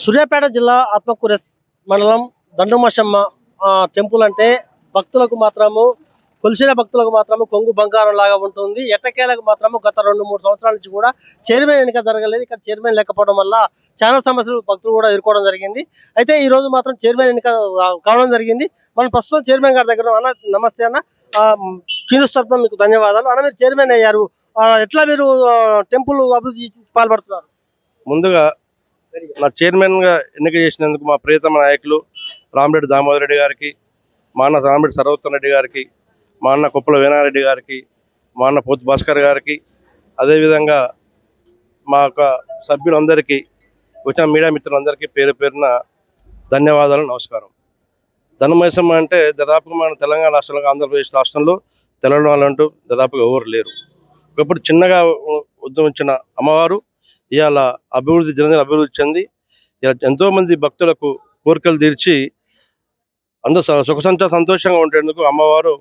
సూర్యాపేట జిల్లా ఆత్మకూరు మండలం దండుమశమ్మ టెంపుల్ అంటే భక్తులకు మాత్రము కొలిసిన భక్తులకు మాత్రము కొంగు బంగారం లాగా ఉంటుంది. ఎట్టకేలకు మాత్రము గత 2-3 సంవత్సరాల నుంచి కూడా చైర్మన్ ఎన్నిక జరగలేదు. ఇక్కడ చైర్మన్ లేకపోవడం వల్ల చాలా సమస్యలు భక్తులు కూడా ఎదుర్కోవడం జరిగింది. అయితే ఈ రోజు మాత్రం చైర్మన్ ఎన్నిక కావడం జరిగింది. మనం ప్రస్తుతం చైర్మన్ గారి దగ్గర అన్న, నమస్తే అన్న. కింగ్స్ తరపున మీకు ధన్యవాదాలు అన్న. మీరు చైర్మన్ అయ్యారు, ఎట్లా మీరు టెంపుల్ అభివృద్ధి పాల్పడుతున్నారు? ముందుగా నా చైర్మన్ గా ఎన్నిక చేసినందుకు మా ప్రియతమ నాయకులు రామిరెడ్డి దామోదర్ రెడ్డి గారికి, మా అన్న రామిరెడ్డి సర్వోత్తమ్ రెడ్డి గారికి, మా అన్న కుప్పల వీణారెడ్డి గారికి, మా అన్న పోతు భాస్కర్ గారికి, అదేవిధంగా మా యొక్క సభ్యులందరికీ, వచ్చిన మీడియా మిత్రులందరికీ పేరు పేరున ధన్యవాదాలు, నమస్కారం. ధనుమైసమ్మ అంటే దాదాపుగా మన తెలంగాణ రాష్ట్రంలో, ఆంధ్రప్రదేశ్ రాష్ట్రంలో తెలంగాణ వాళ్ళంటూ దాదాపుగా ఎవరు లేరు. ఒకప్పుడు చిన్నగా ఉద్యమించిన అమ్మవారు ఇవాళ అభివృద్ధి చెంది ఎంతోమంది భక్తులకు కోరికలు తీర్చి అందరూ సంతోషంగా ఉండేందుకు అమ్మవారు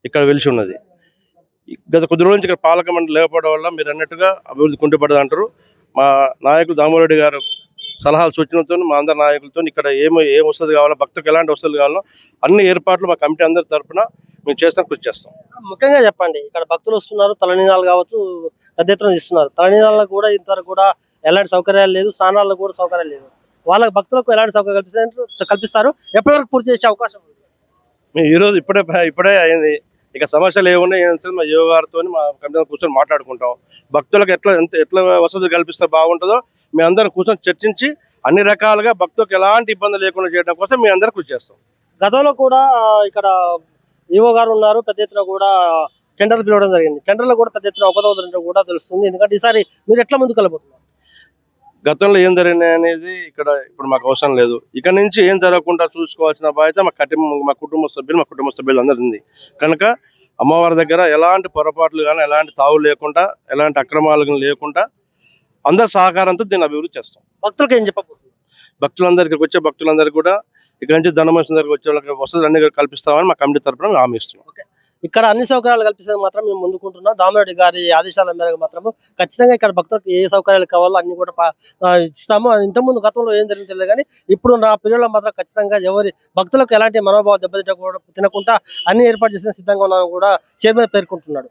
ఇక్కడ వెలిసి ఉన్నది. గత కొద్ది రోజుల నుంచి ఇక్కడ పాలక మండలి లేకపోవడం వల్ల మీరు అన్నట్టుగా అభివృద్ధి కుంటుపడదు అంటారు. మా నాయకులు దామోరెడ్డి గారు సలహాలు సూచనలతో మా అందరి నాయకులతో ఇక్కడ ఏం వసతులు కావాలో, భక్తులకు ఎలాంటి వసతులు కావాలో అన్ని ఏర్పాట్లు మా కమిటీ అందరి తరఫున మేము కృషి చేస్తాం. ముఖ్యంగా చెప్పండి, ఇక్కడ భక్తులు వస్తున్నారు, తలనీనాలు కావచ్చు పెద్ద ఎత్తున ఇస్తున్నారు. తలనీనాలకు కూడా ఇంతవరకు కూడా ఎలాంటి సౌకర్యాలు లేదు, స్నానాలకు కూడా సౌకర్యాలు లేదు. వాళ్ళకి భక్తులకు ఎలాంటి సౌకర్యం కల్పిస్తారు? ఎప్పటి వరకు పూర్తి చేసే అవకాశం ఉంది? మేము ఈరోజు ఇప్పుడే అయింది. ఇక సమస్యలు ఏమున్నాయి మా యువ గారితో మా కమిటీ కూర్చొని మాట్లాడుకుంటాం. భక్తులకు ఎట్లా వసతులు కల్పిస్తే బాగుంటుందో మేము అందరం కూర్చొని చర్చించి అన్ని రకాలుగా భక్తులకు ఎలాంటి ఇబ్బంది లేకుండా చేయడం కోసం మేము అందరం కృషి చేస్తాం. గతంలో కూడా ఇక్కడ ఈవో గారు ఉన్నారు, పెద్ద ఎత్తున కూడా టెండర్లు పిలవడం జరిగింది. టెండర్లు కూడా పెద్ద ఎత్తున ఒకదవుతుంటే కూడా తెలుస్తుంది. ఎందుకంటే ఈసారి మీరు ఎట్లా ముందుకు వెళ్ళబోతున్నారు? గతంలో ఏం జరిగినాయి అనేది ఇప్పుడు మాకు అవసరం లేదు. ఇక్కడ నుంచి ఏం జరగకుండా చూసుకోవాల్సిన బాధ్యత మా కుటుంబ సభ్యులు అందరూ ఉంది. కనుక అమ్మవారి దగ్గర ఎలాంటి పొరపాట్లు కానీ, ఎలాంటి తావు లేకుండా, ఎలాంటి అక్రమాలు లేకుండా అందరి సహకారంతో దీన్ని అభివృద్ధి చేస్తాం. భక్తులకు ఏం చెప్పబోతున్నారు? భక్తులందరికీ వచ్చే భక్తులందరికీ కూడా ఇక్కడ నుంచి ధనుమైసమ్మ దగ్గరికి వచ్చే వాళ్ళకి వసతులు అన్ని కల్పిస్తామని మా కమిటీ తరఫున హామీ ఇస్తున్నాం. ఇక్కడ అన్ని సౌకర్యాలు కల్పిస్తే మాత్రం మేము ముందుకుంటున్నాం. దామరెడ్డి గారి ఆదేశాల మేరకు మాత్రం ఖచ్చితంగా ఇక్కడ భక్తులకు ఏ సౌకర్యాలు కావాలో అన్ని కూడా ఇస్తాము. ఇంతకుముందు గతంలో ఏం జరిగింది తెలియదు, కానీ ఇప్పుడు నా పిల్లలు మాత్రం ఖచ్చితంగా ఎవరి భక్తులకు ఎలాంటి మనోభావం దెబ్బతినకుండా అన్ని ఏర్పాటు చేసిన సిద్ధంగా ఉన్నామని కూడా చైర్మన్ పేర్కొంటున్నాడు.